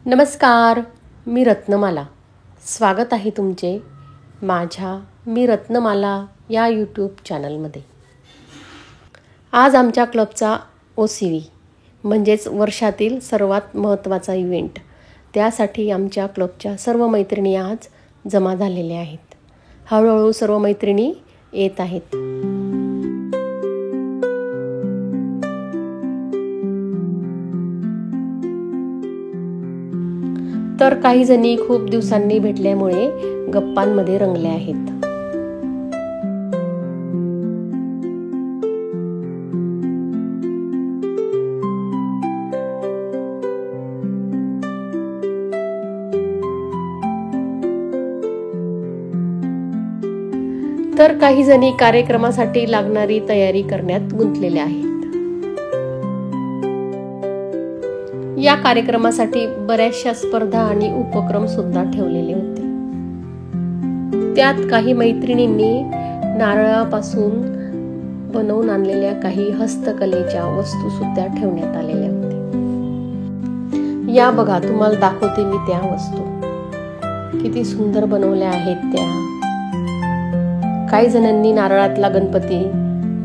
नमस्कार, मी रत्नमाला. स्वागत आहे तुमचे माझ्या मी रत्नमाला या यूट्यूब चॅनलमध्ये. आज आमच्या क्लबचा OCV म्हणजेच वर्षातील सर्वात महत्त्वाचा इव्हेंट. त्यासाठी आमच्या क्लबच्या सर्व मैत्रिणी आज जमा झालेल्या आहेत. हळूहळू सर्व मैत्रिणी येत आहेत. तर काही जणी खूप दिवसांनी भेटल्यामुळे गप्पांमध्ये रंगल्या आहेत. तर काही जणी कार्यक्रमासाठी लागणारी तयारी करण्यात गुंतलेल्या आहेत. या कार्यक्रमासाठी बऱ्याचशा स्पर्धा आणि उपक्रम सुद्धा ठेवलेले होते. त्यात काही मैत्रिणींनी नारळापासून बनवून आणलेल्या काही हस्तकलेच्या वस्तू सुद्धा ठेवण्यात आलेल्या होत्या. या बघा, तुम्हाला दाखवते मी त्या वस्तू. किती सुंदर बनवल्या आहेत त्या. काही जणांनी नारळातला गणपती,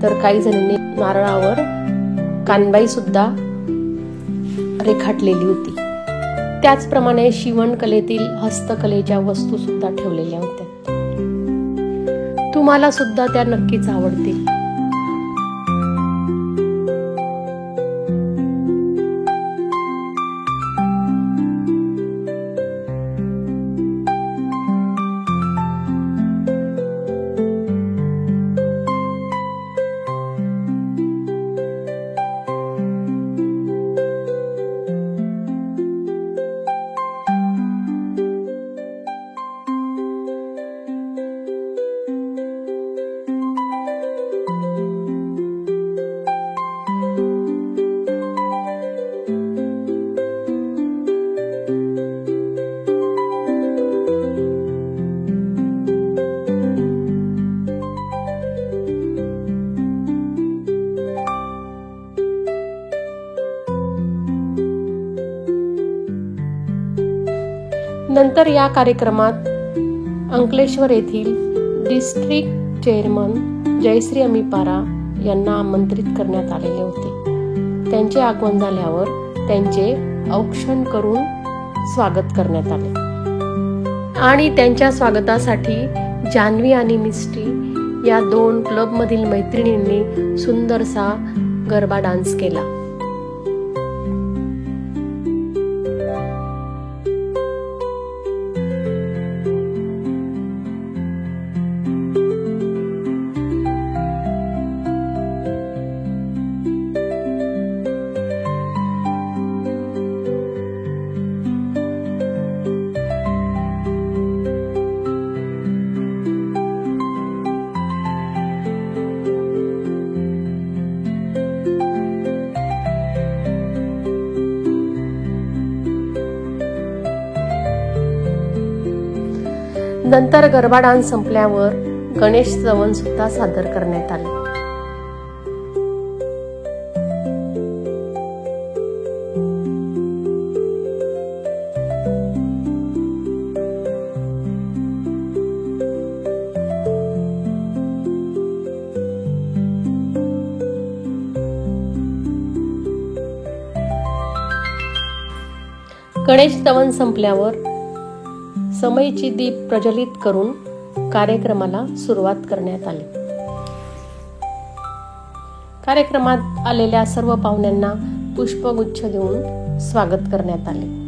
तर काही जणांनी नारळावर कानबाई सुद्धा रेखाटलेली होती. त्याचप्रमाणे शिवणकलेतील हस्तकलेच्या वस्तू सुद्धा ठेवलेल्या होत्या. तुम्हाला सुद्धा त्या नक्कीच आवडतील. नंतर या कार्यक्रमात अंकलेश्वर येथील डिस्ट्रिक्ट चेअरमन जयश्री अमिपारा यांना आमंत्रित करण्यात आलेले होते. त्यांचे आगमन झाल्यावर त्यांचे औक्षण करून स्वागत करण्यात आले आणि त्यांच्या स्वागतासाठी जान्हवी आणि मिस्टी या 2 क्लबमधील मैत्रिणींनी सुंदरसा गरबा डान्स केला. नंतर गरबा डान्स संपल्यावर गणेश स्तवन सुद्धा सादर करण्यात आले. गणेश स्तवन संपल्यावर समईची दीप प्रज्वलित करून कार्यक्रमाला सुरुवात करण्यात आली. कार्यक्रमात आलेल्या सर्व पाहुण्यांना पुष्पगुच्छ देऊन स्वागत करण्यात आले.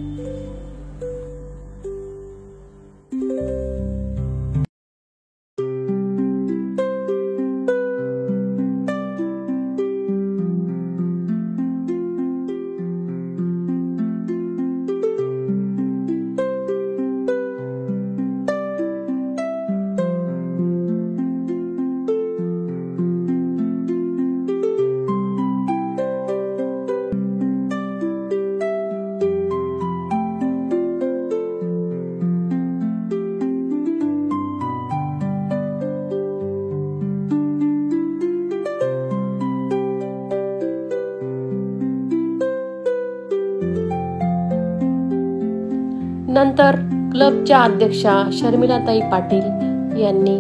नंतर क्लबच्या अध्यक्षा शर्मिलाताई पाटील यांनी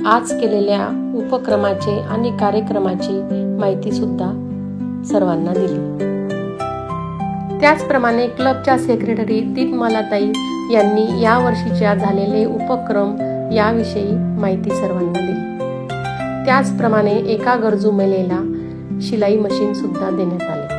आज केलेल्या उपक्रमाचे आणि कार्यक्रमाची माहिती सुद्धा सर्वांना दिली. त्याचप्रमाणे क्लबच्या सेक्रेटरी दीपमालाताई यांनी या वर्षीच्या झालेले उपक्रम याविषयी माहिती सर्वांना दिली. त्याचप्रमाणे एका गरजू महिलेला शिलाई मशीन सुद्धा देण्यात आले.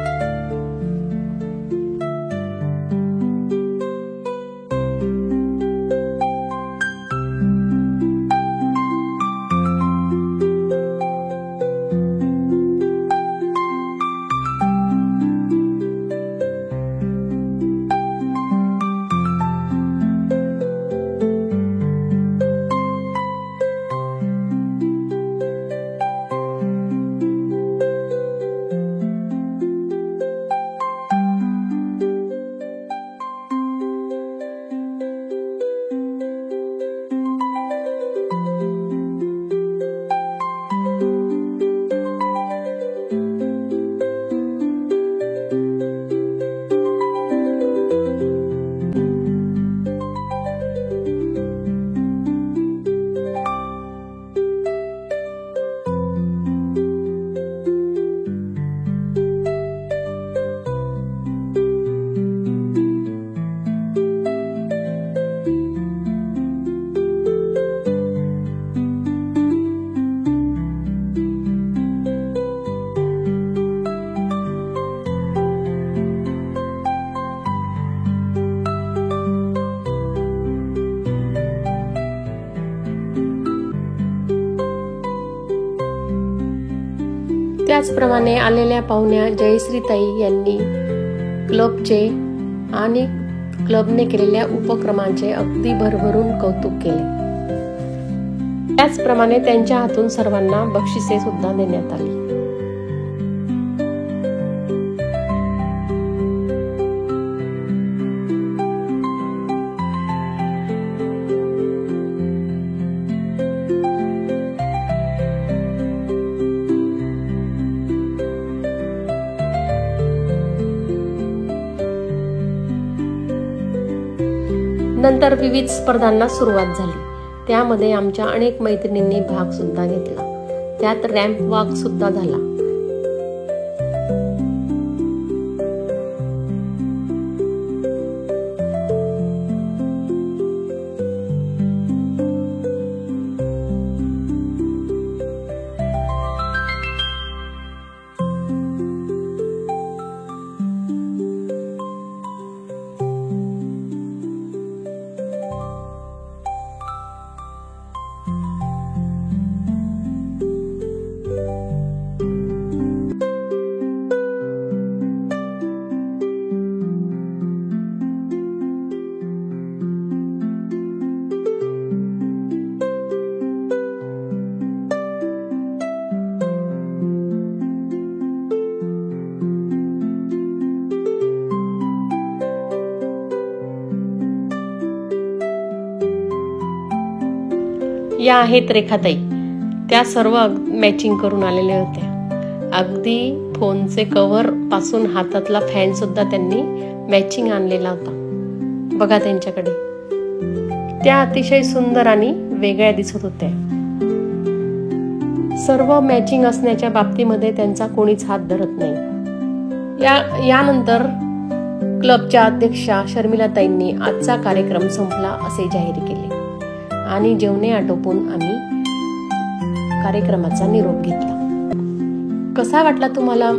त्याचप्रमाणे आलेल्या पाहुण्या जयश्रीताई यांनी क्लबचे आणि क्लबने केलेल्या उपक्रमांचे अगदी भरभरून कौतुक केले. त्याचप्रमाणे त्यांच्या हातून सर्वांना बक्षिसे सुद्धा देण्यात आली. नंतर विविध स्पर्धांना सुरुवात झाली. त्यामध्ये आमच्या अनेक मैत्रिणींनी भाग सुद्धा घेतला. त्यात रॅम्प वॉक सुद्धा झाला. या आहेत रेखाताई. त्या सर्व मॅचिंग करून आलेल्या होत्या. अगदी फोनचे कव्हर पासून हातातला फॅन सुद्धा त्यांनी मॅचिंग आणलेला होता. बघा त्यांच्याकडे. त्या अतिशय सुंदर आणि वेगळ्या दिसत होत्या. सर्व मॅचिंग असण्याच्या बाबतीमध्ये त्यांचा कोणीच हात धरत नाही. यानंतर क्लबच्या अध्यक्षा शर्मिलाताईंनी आजचा कार्यक्रम संपला असे जाहीर केले आणि जेवणे आटोपून आम्ही कार्यक्रमाचा निरोप घेतला. कसा वाटला तुम्हाला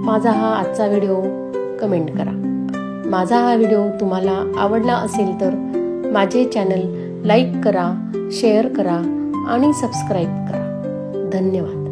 माझा हा आजचा व्हिडिओ? कमेंट करा. माझा हा व्हिडिओ तुम्हाला आवडला असेल तर माझे चॅनल लाईक करा, शेअर करा आणि सबस्क्राईब करा. धन्यवाद.